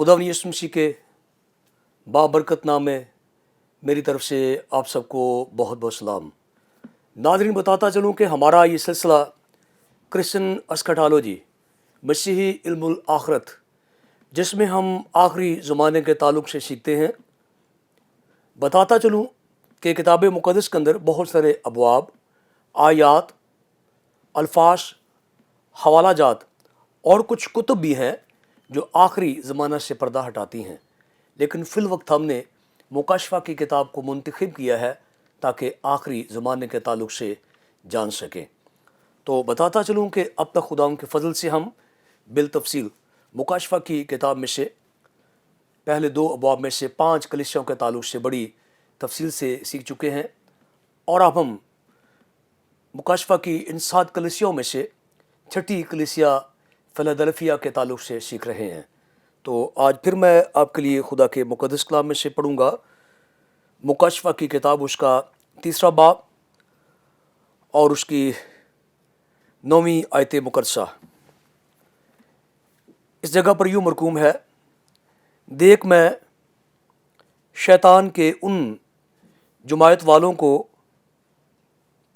खुदा यीशु मसीह के बाबरकत नाम में मेरी तरफ से आप सबको बहुत बहुत सलाम। नाज़रीन, बताता चलूँ कि हमारा ये सिलसिला क्रिश्चियन एस्कटोलॉजी मसीही इल्मुल आखरत, जिसमें हम आखिरी ज़माने के ताल्लुक़ से सीखते हैं। बताता चलूँ कि किताब मुक़द्दस के अंदर बहुत सारे अबवाब, आयात, अल्फाज, हवाला जात और कुछ कुतुब भी हैं जो आखिरी ज़माना से पर्दा हटाती हैं। लेकिन फ़िल वक्त हमने मुकाशफा की किताब को मुंतखब किया है ताकि आखिरी ज़माने के ताल्लुक़ से जान सकें। तो बताता चलूँ कि अब तक खुदा के फ़ज़ल से हम बिल तफसील मुकाशफा की किताब में से पहले 2 अबवाब में से 5 कलीसियाओं के ताल्लुक़ से बड़ी तफसील से सीख चुके हैं, और अब हम मुकाशफा की इन 7 कलीसियाओं में से छठी कलीसिया फिलाडेल्फिया के ताल्लुक़ से सीख रहे हैं। तो आज फिर मैं आपके लिए खुदा के मुक़द्दस कलाम में से पढ़ूँगा मुकाशफा की किताब, उसका 3रा बाब और उसकी 9वीं आयत मुक़द्दसा। इस जगह पर यूँ मरकूम है, देख मैं शैतान के उन जुमायत वालों को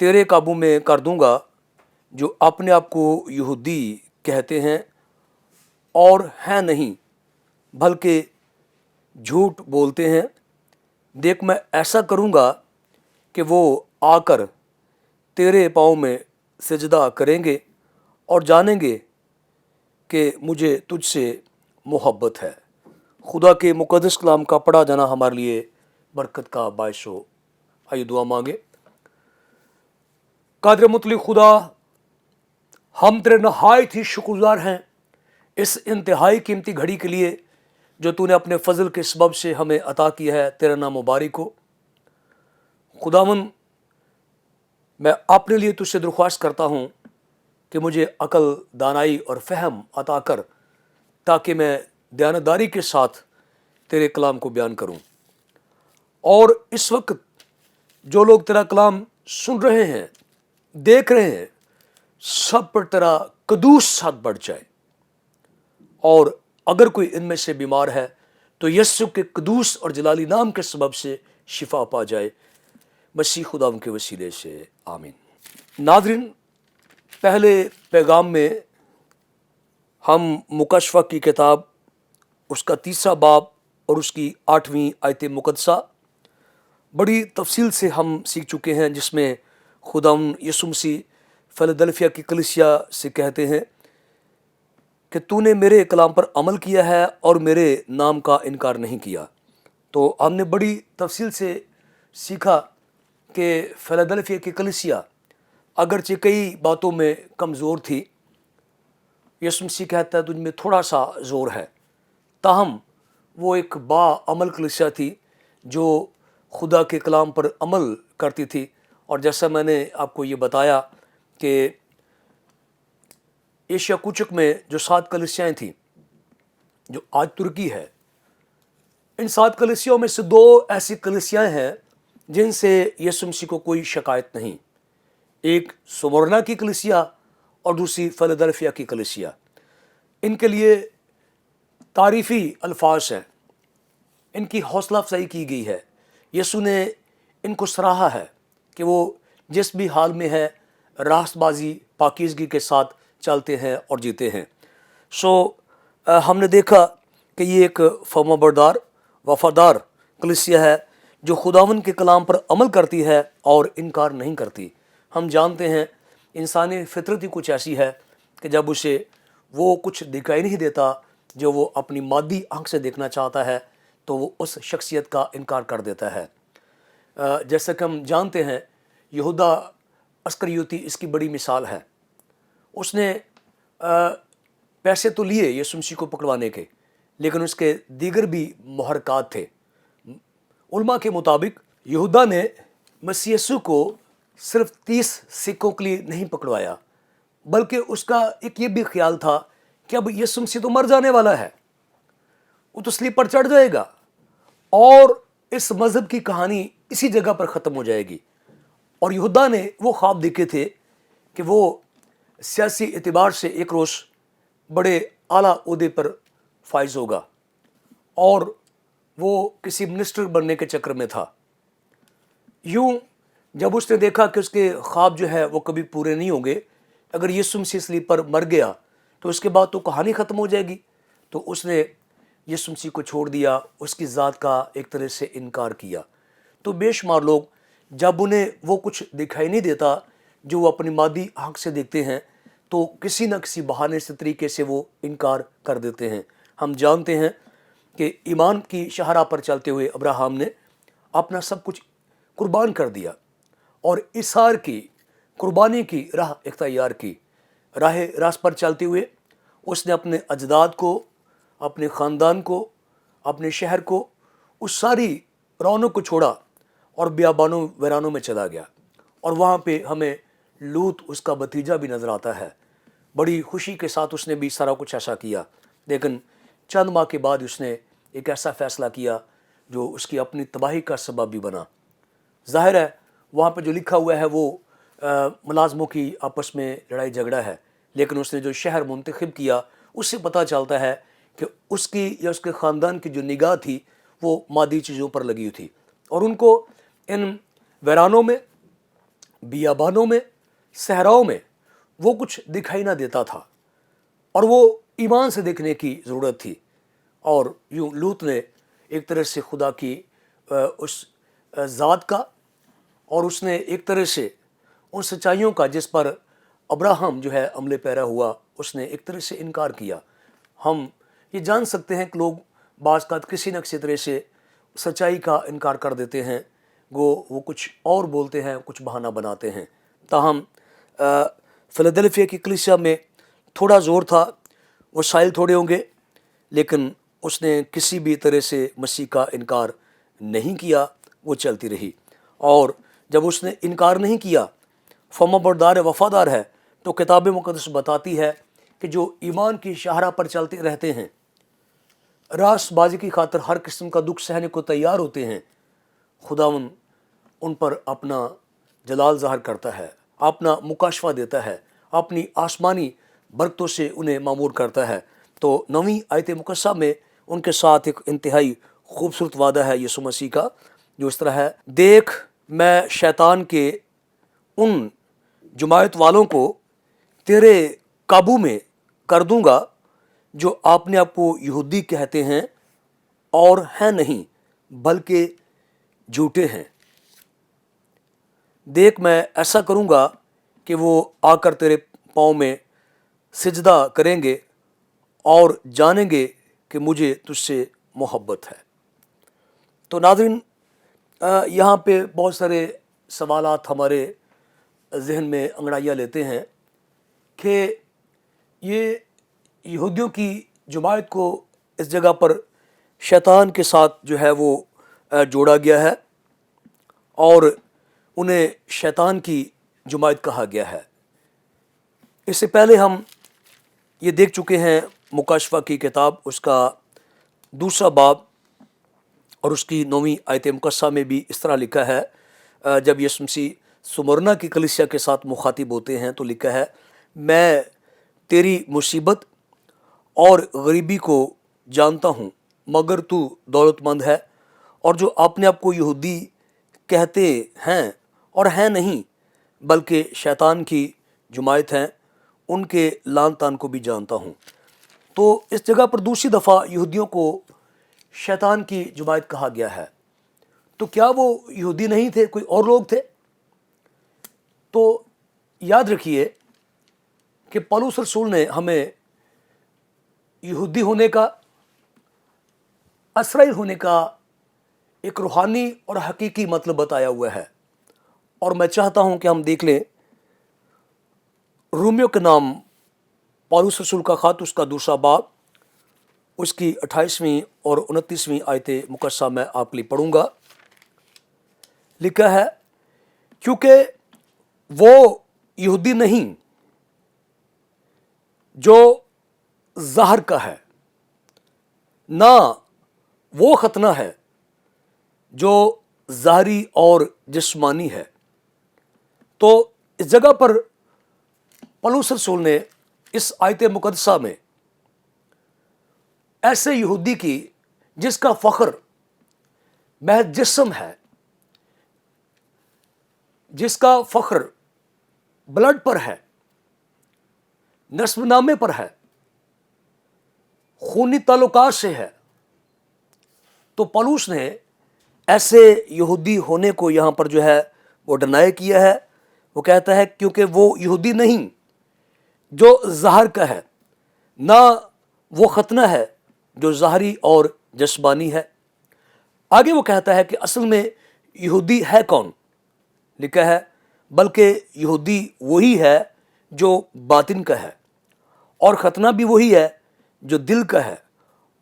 तेरे काबू में कर दूँगा जो अपने आप को यहूदी कहते हैं और हैं नहीं, बल्कि झूठ बोलते हैं। देख मैं ऐसा करूँगा कि वो आकर तेरे पाँव में सजदा करेंगे और जानेंगे कि मुझे तुझसे मोहब्बत है। खुदा के मुक़द्दस कलाम का पढ़ा जाना हमारे लिए बरकत का बायस हो। आइए दुआ मांगे। कादिर मुतलक खुदा, हम तेरे नहायत ही शुक्रगुज़ार हैं इस इंतहाई कीमती घड़ी के लिए जो तूने अपने फ़ज़ल के सबब से हमें अता किया है। तेरा नाम मुबारक हो। खुदावन, मैं अपने लिए तुझसे दरख्वास्त करता हूँ कि मुझे अकल, दानाई और फ़हम अता कर, ताकि मैं दयानतदारी के साथ तेरे कलाम को बयान करूँ। और इस वक्त जो लोग तेरा कलाम सुन रहे हैं, देख रहे हैं, सब पर तेरा कदूस साथ बढ़ जाए। और अगर कोई इनमें से बीमार है तो यस्सु के कदूस और जलाली नाम के सबब से शिफा पा जाए, मसीह खुदा के वसीले से, आमीन। नाज़रीन, पहले पैगाम में हम मुकाशफा की किताब, उसका 3रा बाब और उसकी 8वीं आयत मुक़द्दसा बड़ी तफसील से हम सीख चुके हैं, जिसमें खुदा यीशु मसीह फिलाडेल्फिया की कलीसिया से कहते हैं कि तूने मेरे कलाम पर अमल किया है और मेरे नाम का इनकार नहीं किया। तो हमने बड़ी तफसील से सीखा कि फिलाडेल्फिया की कलीसिया अगरचे कई बातों में कमज़ोर थी, यीशु मसीह कहता है तुझ में थोड़ा सा ज़ोर है, ताहम वो एक बाअमल कलीसिया थी जो खुदा के कलाम पर अमल करती थी। और जैसा मैंने आपको ये बताया कि एशिया कुचक में जो 7 कलीसियाएँ थीं, जो आज तुर्की है, इन 7 कलीसियाओं में से 2 ऐसी कलीसियाएँ हैं जिनसे यीशु मसीह को कोई शिकायत नहीं। एक स्मुरना की कलीसिया और दूसरी फिलाडेल्फिया की कलीसिया। इनके लिए तारीफ़ी अल्फाज हैं, इनकी हौसला अफजाई की गई है। यीशु ने इनको सराहा है कि वो जिस भी हाल में है रास्तबाजी पाकीज़गी के साथ चलते हैं और जीते हैं। हमने देखा कि ये एक फर्माबरदार, वफ़ादार कलीसिया है जो खुदावन के कलाम पर अमल करती है और इनकार नहीं करती। हम जानते हैं इंसानी फितरत ही कुछ ऐसी है कि जब उसे वो कुछ दिखाई नहीं देता जो वो अपनी मादी आँख से देखना चाहता है, तो वो उस शख्सियत का इनकार कर देता है। जैसे कि हम जानते हैं, यहूदा अस्करियोती इसकी बड़ी मिसाल है। उसने पैसे तो लिए यीशु मसीह को पकड़वाने के, लेकिन उसके दीगर भी मुहर्रकात थे। उलमा के मुताबिक यहूदा ने मसीह यीशु को सिर्फ 30 सिक्कों के लिए नहीं पकड़वाया, बल्कि उसका एक ये भी ख्याल था कि अब यीशु मसीह तो मर जाने वाला है, वो तो स्लीप पर चढ़ जाएगा और इस मज़हब की कहानी इसी जगह पर ख़त्म हो जाएगी। और यहूदा ने वो ख्वाब देखे थे कि वो सियासी एतबार से एक रोज़ बड़े आला ओहदे पर फाइज होगा। और वो किसी मिनिस्टर बनने के चक्कर में था। यूं जब उसने देखा कि उसके ख्वाब जो है वो कभी पूरे नहीं होंगे, अगर यीशु मसीह सलीब पर मर गया तो उसके बाद तो कहानी ख़त्म हो जाएगी, तो उसने यीशु मसीह को छोड़ दिया, उसकी ज़ात का एक तरह से इनकार किया। तो बेशुमार लोग जब उन्हें वो कुछ दिखाई नहीं देता जो वो अपनी मादी आँख से देखते हैं, तो किसी न किसी बहाने से तरीके से वो इनकार कर देते हैं। हम जानते हैं कि ईमान की शाहराह पर चलते हुए अब्राहम ने अपना सब कुछ कुर्बान कर दिया और इसार की कुर्बानी की राह इख्तियार की। राह रास्त पर चलते हुए उसने अपने अजदाद को, अपने ख़ानदान को, अपने शहर को, उस सारी रौनक को छोड़ा और बियाबानों वैरानों में चला गया। और वहाँ पे हमें लूत उसका भतीजा भी नज़र आता है। बड़ी खुशी के साथ उसने भी सारा कुछ ऐसा किया, लेकिन चंद माह के बाद उसने एक ऐसा फ़ैसला किया जो उसकी अपनी तबाही का सबब भी बना। ज़ाहिर है वहाँ पर जो लिखा हुआ है वो मुलाजमों की आपस में लड़ाई झगड़ा है, लेकिन उसने जो शहर मुंतखब किया उससे पता चलता है कि उसकी या उसके ख़ानदान की जो निगाह थी वो मादी चीज़ों पर लगी हुई थी, और उनको इन वैरानों में, बियाबानों में, सहराओं में वो कुछ दिखाई ना देता था, और वो ईमान से देखने की ज़रूरत थी। और यूँ लूत ने एक तरह से खुदा की उस ज़ात का, और उसने एक तरह से उन सच्चाइयों का जिस पर अब्राहम जो है अमले पैरा हुआ, उसने एक तरह से इनकार किया। हम ये जान सकते हैं कि लोग बाज़ का किसी न किसी तरह से सच्चाई का इनकार कर देते हैं, वो कुछ और बोलते हैं, कुछ बहाना बनाते हैं। ताहम फ़िलाडेल्फिया की कलीसिया में थोड़ा ज़ोर था, वसाइल थोड़े होंगे, लेकिन उसने किसी भी तरह से मसीह का इनकार नहीं किया, वो चलती रही। और जब उसने इनकार नहीं किया, फर्माबरदार है, वफ़ादार है, तो किताब मुक़द्दस बताती है कि जो ईमान की शाहराह पर चलते रहते हैं, रास्तबाजी की खातिर हर किस्म का दुख सहने को तैयार होते हैं, खुदावन उन पर अपना जलाल ज़ाहिर करता है, अपना मुकाशफा देता है, अपनी आसमानी बरकतों से उन्हें मामूर करता है। तो 9वीं आयत मुकद्दसा में उनके साथ एक इंतहाई खूबसूरत वादा है यीशु मसीह का, जो इस तरह है, देख मैं शैतान के उन जुमायत वालों को तेरे काबू में कर दूंगा जो आपने आपको यहूदी कहते हैं और हैं नहीं बल्कि झूठे हैं। देख मैं ऐसा करूंगा कि वो आकर तेरे पाँव में सिजदा करेंगे और जानेंगे कि मुझे तुझसे मोहब्बत है। तो नाज़रीन, यहाँ पे बहुत सारे सवालात हमारे जहन में अंगड़ाइयाँ लेते हैं कि ये यहूदियों की जमात को इस जगह पर शैतान के साथ जो है वो जोड़ा गया है और उन्हें शैतान की जमात कहा गया है। इससे पहले हम ये देख चुके हैं मुकाशफा की किताब, उसका दूसरा बाब और उसकी 9वीं आयत मुकद्दसा में भी इस तरह लिखा है। जब यीशु मसीह सुमरना की कलीसिया के साथ मुखातिब होते हैं तो लिखा है, मैं तेरी मुसीबत और गरीबी को जानता हूँ, मगर तू दौलतमंद है, और जो अपने आप को यहूदी कहते हैं और हैं नहीं बल्कि शैतान की जुमायत हैं, उनके लान तान को भी जानता हूँ। तो इस जगह पर दूसरी दफ़ा यहूदियों को शैतान की जुमायत कहा गया है। तो क्या वो यहूदी नहीं थे, कोई और लोग थे? तो याद रखिए कि पौलुस रसूल ने हमें यहूदी होने का, इसराइल होने का एक रूहानी और हकीकी मतलब बताया हुआ है। और मैं चाहता हूं कि हम देख लें रोमियो के नाम पौलुस रसूल का ख़त, उसका दूसरा बाब, उसकी 28वीं और 29वीं आयत मुकद्दसा मैं आपके लिए पढ़ूंगा। लिखा है, क्योंकि वो यहूदी नहीं जो ज़ाहिर का है, ना वो खतना है जो ज़ाहरी और जिस्मानी है। तो इस जगह पर पौलुस रसूल ने इस आयत मुकद्दसा में ऐसे यहूदी की जिसका फख्र महज जिस्म है, जिसका फख्र ब्लड पर है, नस्बनामे पर है, खूनी ताल्लुकात से है, तो पौलुस ने ऐसे यहूदी होने को यहाँ पर जो है वो डिनाई किया है। वो कहता है क्योंकि वो यहूदी नहीं जो ज़ाहिर का है, ना वो खतना है जो ज़ाहरी और जस्मानी है। आगे वो कहता है कि असल में यहूदी है कौन, लिखा है बल्कि यहूदी वही है जो बातिन का है, और खतना भी वही है जो दिल का है,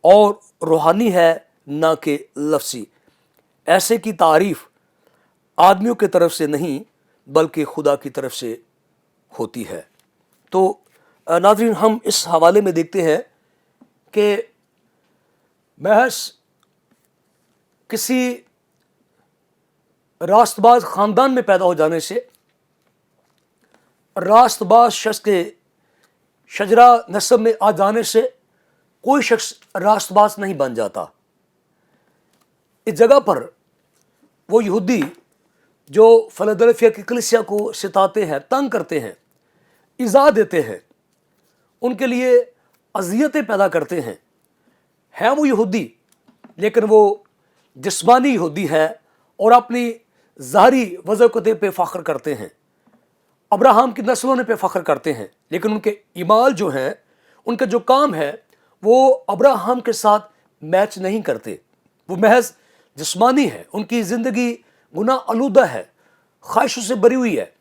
और रूहानी है ना कि लफ्सी। ऐसे की तारीफ आदमियों की तरफ से नहीं बल्कि खुदा की तरफ से होती है। तो नाज़रीन, हम इस हवाले में देखते हैं कि महज किसी रास्तबाज ख़ानदान में पैदा हो जाने से, रास्तबाज शख्स के शजरा नस्ब में आ जाने से कोई शख्स रास्तबाज नहीं बन जाता। इस जगह पर वो यहूदी जो फिलाडेल्फिया की कलीसिया को सताते हैं, तंग करते हैं, इज़ा देते हैं, उनके लिए अज़ियतें पैदा करते हैं, है वो यहूदी लेकिन वो जिस्मानी यहूदी है और अपनी ज़ाहरी वज़ाक़त पे फ़ख्र करते हैं, अब्राहम की नस्लों ने पे फ़ख्र करते हैं, लेकिन उनके ईमाल जो हैं, उनका जो काम है वो अब्राहम के साथ मैच नहीं करते। वो महज जिस्मानी है, उनकी ज़िंदगी गुनाह आलूदा है, ख्वाहिशों से भरी हुई है,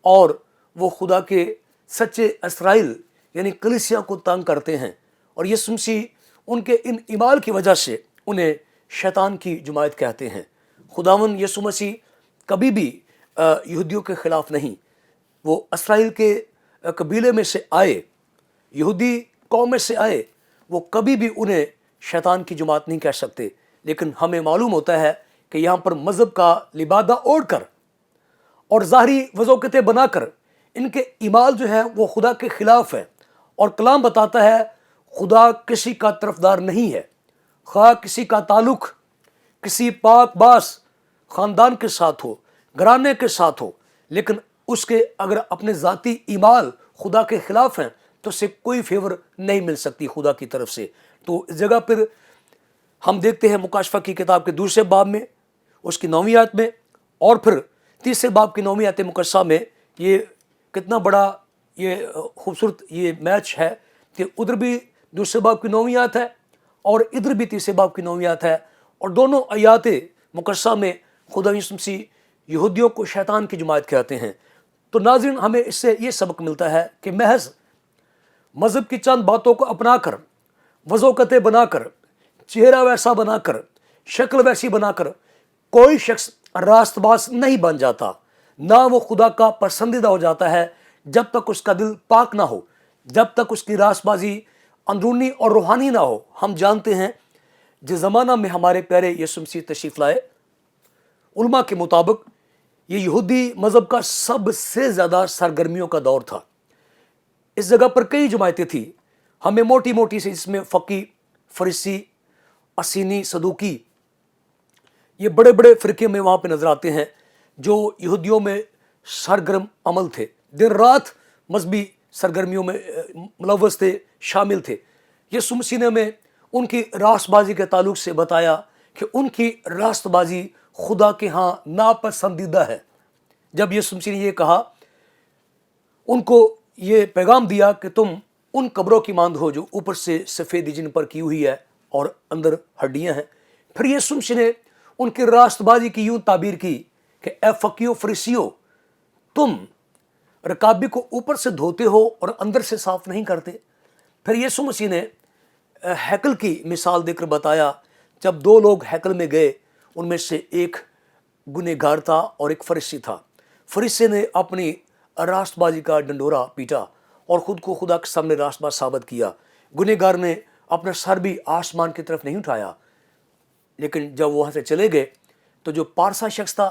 और वो खुदा के सच्चे इसराइल यानी कलीसिया को तंग करते हैं। और यीशु मसीह उनके इन ईमाल की वजह से उन्हें शैतान की जमात कहते हैं। खुदावन यीशु मसीह कभी भी यहूदियों के ख़िलाफ़ नहीं, वो इसराइल के कबीले में से आए, यहूदी कौम में से आए, वो कभी भी उन्हें शैतान की जमात नहीं कह सकते। लेकिन हमें मालूम होता है कि यहाँ पर मज़हब का लिबादा ओढ़ कर और ज़ाहरी वज़ाक़तें बनाकर इनके ईमाल जो है वो खुदा के ख़िलाफ़ है। और कलाम बताता है खुदा किसी का तरफदार नहीं है, खा किसी का ताल्लुक़ किसी पाक बास ख़ानदान के साथ हो, घराने के साथ हो, लेकिन उसके अगर अपने ज़ाती ईमाल खुदा के ख़िलाफ़ हैं तो उससे कोई फेवर नहीं मिल सकती खुदा की तरफ से। तो इस जगह पर हम देखते हैं मुकाशफा की किताब के दूसरे बाब में उसकी 9वीं आयत में, और फिर तीसरे बाब की 9वीं आयत मुकद्दसा में ये कितना बड़ा ये खूबसूरत ये मैच है कि उधर भी दूसरे बाब की 9वीं आयत है और इधर भी तीसरे बाब की 9वीं आयत है, और दोनों आयात मुकद्दसा में खुदा यीशु मसीह यहूदियों को शैतान की जमात कहते हैं। तो नाज़रीन, हमें इससे ये सबक मिलता है कि महज मज़हब की चंद बातों को अपनाकर, वज़ाक़तें बनाकर, चेहरा वैसा बनाकर, शक्ल वैसी बनाकर कोई शख्स रास्तबाज नहीं बन जाता, ना वो खुदा का पसंदीदा हो जाता है जब तक उसका दिल पाक ना हो, जब तक उसकी रास्तबाजी अंदरूनी और रूहानी ना हो। हम जानते हैं जिस ज़माना में हमारे प्यारे यीशु मसीह तशरीफ़ लाए, उलमा के मुताबिक ये यहूदी मज़हब का सबसे ज़्यादा सरगर्मियों का दौर था। इस जगह पर कई जमायतें थी, हमें मोटी मोटी से इसमें फ़की, फरीसी, असीनी, सदूकी, ये बड़े बड़े फ़िरके में वहाँ पे नज़र आते हैं जो यहूदियों में सरगर्म अमल थे, दिन रात मजहबी सरगर्मियों में मुलव्वस थे, शामिल थे। यीशु मसीह ने हमें उनकी रास्तबाजी के ताल्लुक़ से बताया कि उनकी रास्तबाजी खुदा के यहाँ नापसंदीदा है। जब यीशु मसीह ने ये कहा, उनको ये पैगाम दिया कि तुम उन कब्रों की मांद हो जो ऊपर से सफ़ेदी जिन पर की हुई है और अंदर हड्डियां हैं। फिर यीशु मसीह ने उनकी रास्तबाजी की यूं ताबीर की कि ए फ़कीयो फरीसियो, तुम रकाबी को ऊपर से धोते हो और अंदर से साफ़ नहीं करते। फिर यीशु मसीह ने हैकल की मिसाल देकर बताया, जब दो लोग हैकल में गए, उनमें से एक गुनहगार था और एक फरीसी था। फरीसी ने अपनी रास्तबाजी का डंडोरा पीटा और ख़ुद को खुदा के सामने रास्तबाज साबित किया। गुनहगार ने अपना सर भी आसमान की तरफ नहीं उठाया, लेकिन जब वहाँ से चले गए तो जो पारसा शख्स था,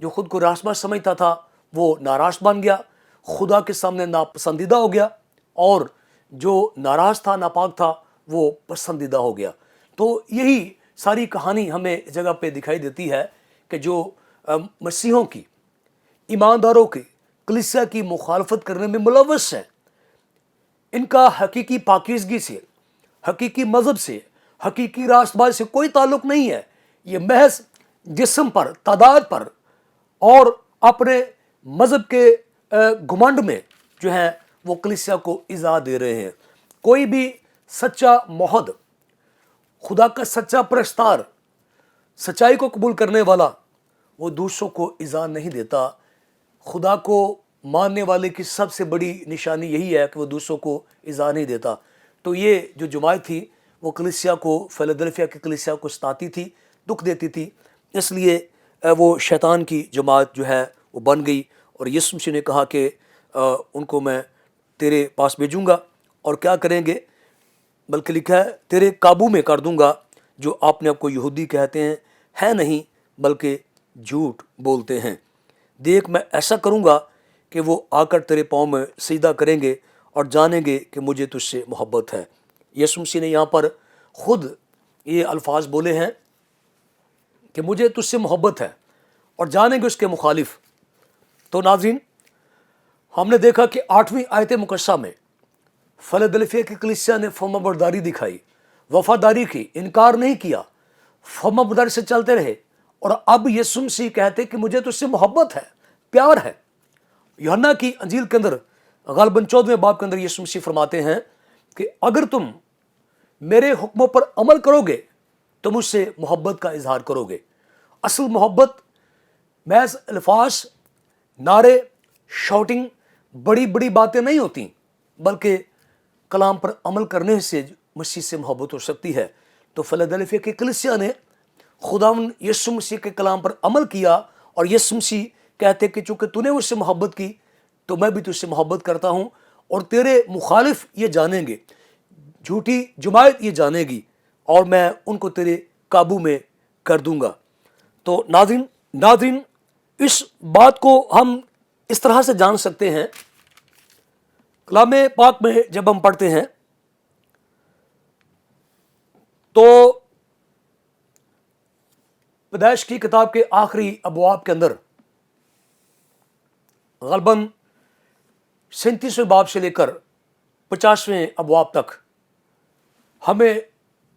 जो ख़ुद को रास्तबाज समझता था, वो नाराज़ बन गया, खुदा के सामने नापसंदीदा हो गया, और जो नाराज़ था, नापाक था, वो पसंदीदा हो गया। तो यही सारी कहानी हमें इस जगह पे दिखाई देती है कि जो मसीहों की, ईमानदारों की, कलीसिया की मुखालफत करने में मुलव्वस है, इनका हकीकी पाकीज़गी से, हकीकी मज़हब से, हकीकी रास्तबाज़ी से कोई ताल्लुक़ नहीं है। ये महज जिस्म पर, तादाद पर और अपने मज़हब के घुमंड में जो है वो कलीसिया को इज़ा दे रहे हैं। कोई भी सच्चा मोहद, खुदा का सच्चा परस्तार, सच्चाई को कबूल करने वाला, वो दूसरों को इज़ा नहीं देता। खुदा को मानने वाले की सबसे बड़ी निशानी यही है कि वो दूसरों को इज़ा नहीं देता। तो ये जो जमात थी वो कलीसिया को, फिलाडेल्फिया की कलीसिया को सताती थी, दुख देती थी, इसलिए वो शैतान की जमात जो है वो बन गई। और यीशु मसीह ने कहा कि उनको मैं तेरे पास भेजूँगा और क्या करेंगे, बल्कि लिखा है तेरे काबू में कर दूँगा जो आपने आपको यहूदी कहते हैं, है नहीं बल्कि झूठ बोलते हैं। देख मैं ऐसा करूँगा कि वो आकर तेरे पाँव में सीधा करेंगे और जानेंगे कि मुझे तुझसे मोहब्बत है। यीशु मसीह ने यहाँ पर ख़ुद ये अल्फाज बोले हैं कि मुझे तुझसे मोहब्बत है, और जानेंगे उसके मुखालिफ। तो नाज़रीन, हमने देखा कि 8वीं आयत मुकद्दसा में फिलाडेल्फिया की कलीसिया ने फर्माबरदारी दिखाई, वफादारी की, इनकार नहीं किया, फर्माबरदारी से चलते रहे। और अब यीशु मसीह कहते कि मुझे तुझसे मोहब्बत है, प्यार है। यूहन्ना की अंजील के अंदर ग़ालिबन 14वें बाब के अंदर यीशु मसीह फरमाते हैं कि अगर तुम मेरे हुक्मों पर अमल करोगे तो मुझसे मोहब्बत का इजहार करोगे। असल मोहब्बत महज अल्फाज, नारे, शाउटिंग, बड़ी बड़ी बातें नहीं होती, बल्कि कलाम पर अमल करने से मसीह से मोहब्बत हो सकती है। तो फिलाडेल्फिया की कलीसिया ने खुदावंद यीशु मसीह के कलाम पर अमल किया, और यीशु मसीह कहते कि चूँकि तूने मुझसे मोहब्बत की तो मैं भी तुझसे मोहब्बत करता हूँ, और तेरे मुखालिफ ये जानेंगे, झूठी जमात ये जानेगी, और मैं उनको तेरे काबू में कर दूंगा। तो नाज़रीन, इस बात को हम इस तरह से जान सकते हैं, कलाम पाक में जब हम पढ़ते हैं तो पैदाइश की किताब के आखिरी अबवाब के अंदर ग़ालिबन 37वें बाब से लेकर 50वें अबवाब तक हमें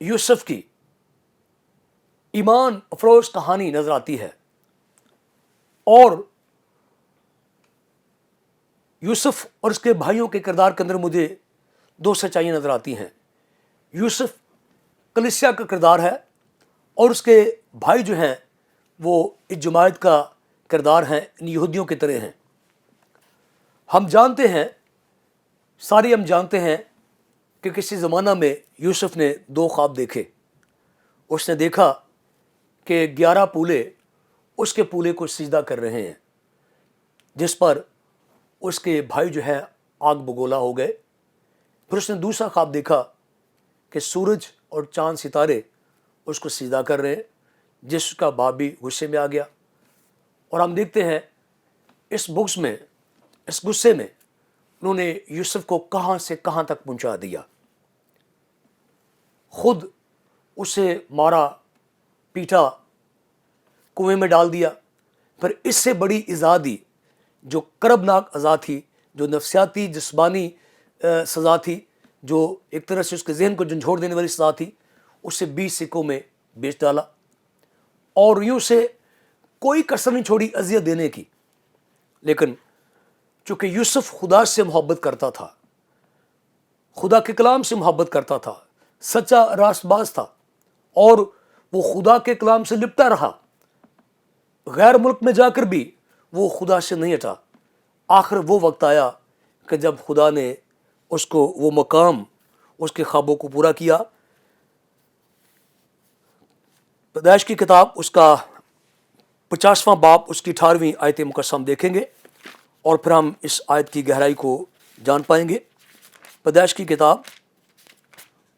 यूसुफ की ईमान अफरोज कहानी नजर आती है। और यूसुफ और उसके भाइयों के किरदार के अंदर मुझे दो सच्चाइयाँ नजर आती हैं। यूसुफ कलीसिया का किरदार है, और उसके भाई जो हैं वो इस जमात का किरदार हैं, इन यहूदियों की तरह हैं। हम जानते हैं कि किसी ज़माना में यूसुफ ने 2 ख्वाब देखे। उसने देखा कि 11 पूले उसके पूले को सिजदा कर रहे हैं, जिस पर उसके भाई जो है आग बगोला हो गए। फिर उसने दूसरा ख्वाब देखा कि सूरज और चांद सितारे उसको सिजदा कर रहे हैं, जिसका बाप भी गुस्से में आ गया। और हम देखते हैं इस गुस्से में उन्होंने यूसुफ को कहाँ से कहाँ तक पहुँचा दिया। खुद उसे मारा, पीटा, कुएं में डाल दिया। फिर इससे बड़ी इज़ा दी, जो करबनाक अज़ा थी, जो नफ्सियाती जिस्मानी सज़ा थी, जो एक तरह से उसके जहन को झंझोड़ देने वाली सज़ा थी, उसे 20 सिक्कों में बेच डाला। और यूँ से कोई कसर नहीं छोड़ी अज़ियत देने की। लेकिन चूँकि यूसुफ खुदा से मोहब्बत करता था, खुदा के कलाम से मोहब्बत करता था, सच्चा रास्तबाज था, और वो खुदा के कलाम से लिपटा रहा, गैर मुल्क में जाकर भी वो खुदा से नहीं हटा। आखिर वो वक्त आया कि जब खुदा ने उसको वो मकाम, उसके ख्वाबों को पूरा किया। पैदाइश की किताब उसका 50वां बाब उसकी 18वीं आयत मुकद्दसा हम देखेंगे, और फिर हम इस आयत की गहराई को जान पाएंगे। पैदाइश की किताब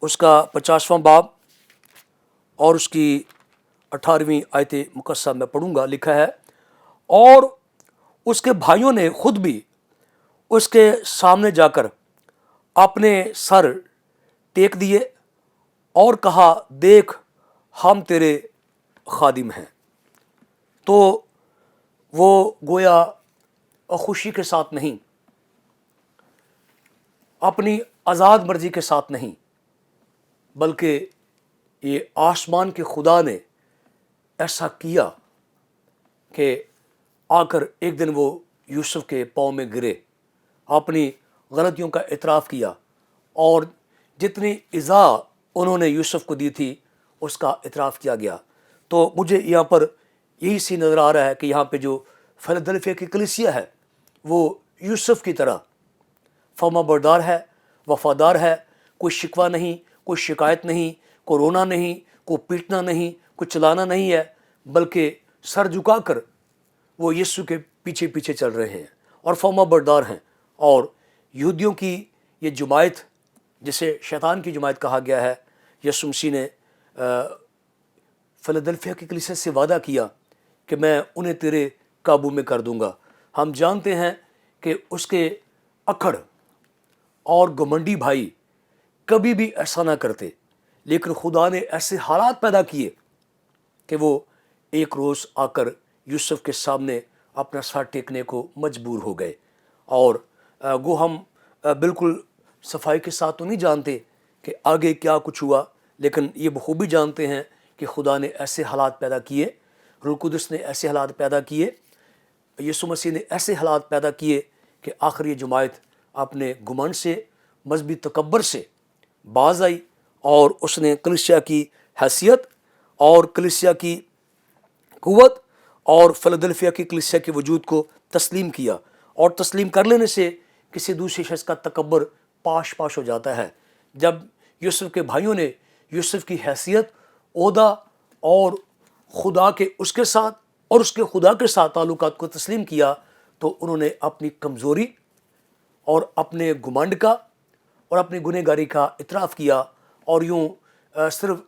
उसका 50वां बाब और उसकी 18वीं आयत मुकद्दसा में पढ़ूंगा। लिखा है, और उसके भाइयों ने खुद भी उसके सामने जाकर अपने सर टेक दिए اور کہا دیکھ ہم تیرے خادم ہیں. تو وہ گویا خوشی کے ساتھ نہیں, اپنی آزاد مرضی کے ساتھ نہیں, بلکہ یہ آسمان کے خدا نے ایسا کیا کہ آ کر ایک دن وہ یوسف کے پاؤں میں گرے, اپنی غلطیوں کا اعتراف کیا, اور جتنی ایذا انہوں نے یوسف کو دی تھی اس کا اعتراف کیا گیا. تو مجھے یہاں پر یہی سی نظر آ رہا ہے کہ یہاں پہ جو فیلادلفیا کی کلیسیا ہے وہ یوسف کی طرح فرما بردار ہے, وفادار ہے, کوئی شکوہ نہیں, کوئی شکایت نہیں, کوئی رونا نہیں, کوئی پیٹنا نہیں, کوئی چلانا نہیں ہے, بلکہ سر جھکا کر وہ یسوع کے پیچھے پیچھے چل رہے ہیں اور فرما بردار ہیں. اور یہودیوں کی یہ جماعت جسے شیطان کی جماعت کہا گیا ہے, یسوع مسیح نے فیلادلفیا کی کلیسیا سے وعدہ کیا کہ میں انہیں تیرے قابو میں کر دوں گا. ہم جانتے ہیں کہ اس کے اکڑ اور گھمنڈی بھائی کبھی بھی ایسا نہ کرتے, لیکن خدا نے ایسے حالات پیدا کیے کہ وہ ایک روز آ کر یوسف کے سامنے اپنا سر ٹیکنے کو مجبور ہو گئے. اور گو ہم بالکل صفائی کے ساتھ تو نہیں جانتے کہ آگے کیا کچھ ہوا, لیکن یہ بخوبی جانتے ہیں کہ خدا نے ایسے حالات پیدا کیے, روح القدس نے ایسے حالات پیدا کیے, یسوع مسیح نے ایسے حالات پیدا کیے کہ آخر یہ جماعت اپنے گمنڈ سے, مذہبی تکبر سے باز آئی, اور اس نے کلیسیا کی حیثیت اور کلیسیا کی قوت اور فیلادلفیا کی کلیسیا کے وجود کو تسلیم کیا. اور تسلیم کر لینے سے کسی دوسرے شخص کا تکبر پاش پاش ہو جاتا ہے. جب یوسف کے بھائیوں نے یوسف کی حیثیت, عہدہ اور خدا کے اس کے ساتھ اور اس کے خدا کے ساتھ تعلقات کو تسلیم کیا, تو انہوں نے اپنی کمزوری اور اپنے گمنڈ کا اور اپنی گنہگاری کا اعتراف کیا, اور یوں صرف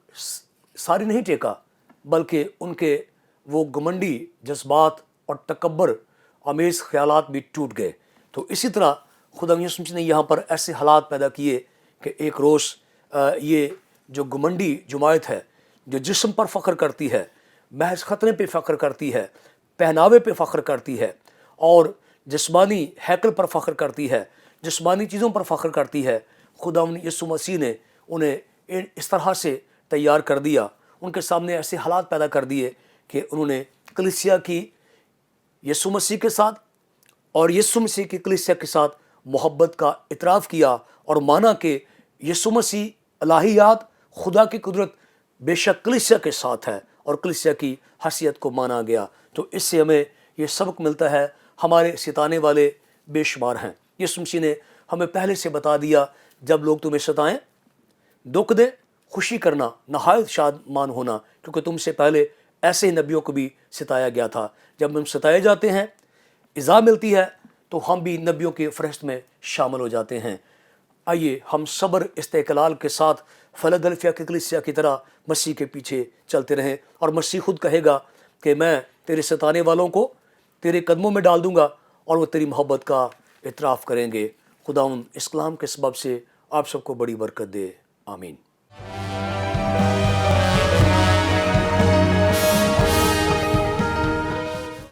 ساری نہیں ٹیکا, بلکہ ان کے وہ گمنڈی جذبات اور تکبر آمیز خیالات بھی ٹوٹ گئے. تو اسی طرح خدا یسوع مسیح نے یہاں پر ایسے حالات پیدا کیے کہ ایک روز یہ جو گمنڈی جماعت ہے, جو جسم پر فخر کرتی ہے, محض ختنے پہ فخر کرتی ہے, پہناوے پہ فخر کرتی ہے, اور جسمانی ہیکل پر فخر کرتی ہے, جسمانی چیزوں پر فخر کرتی ہے, خدا یسوع مسیح نے انہیں اس طرح سے تیار کر دیا, ان کے سامنے ایسے حالات پیدا کر دیے کہ انہوں نے کلیسیا کی یسوع مسیح کے ساتھ اور یسوع مسیح کی کلیسیا کے ساتھ محبت کا اعتراف کیا, اور مانا کہ یسوع مسیح الہیات خدا کی قدرت بے شک کلیسیا کے ساتھ ہے, اور کلیسیا کی حیثیت کو مانا گیا. تو اس سے ہمیں یہ سبق ملتا ہے, ہمارے ستانے والے بے شمار ہیں. یسوع مسیح نے ہمیں پہلے سے بتا دیا, جب لوگ تمہیں ستائیں دکھ دیں, خوشی کرنا, نہایت شادمان ہونا, کیونکہ تم سے پہلے ایسے نبیوں کو بھی ستایا گیا تھا. جب ہم ستائے جاتے ہیں, ایذا ملتی ہے, تو ہم بھی نبیوں کے فہرست میں شامل ہو جاتے ہیں. آئیے ہم صبر استقلال کے ساتھ فیلادلفیا کی کلیسیا کی طرح مسیح کے پیچھے چلتے رہیں, اور مسیح خود کہے گا کہ میں تیرے ستانے والوں کو تیرے قدموں میں ڈال دوں گا, اور وہ تیری محبت کا اعتراف کریں گے. خدا اس کلام کے سبب سے آپ سب کو بڑی برکت دے. آمین.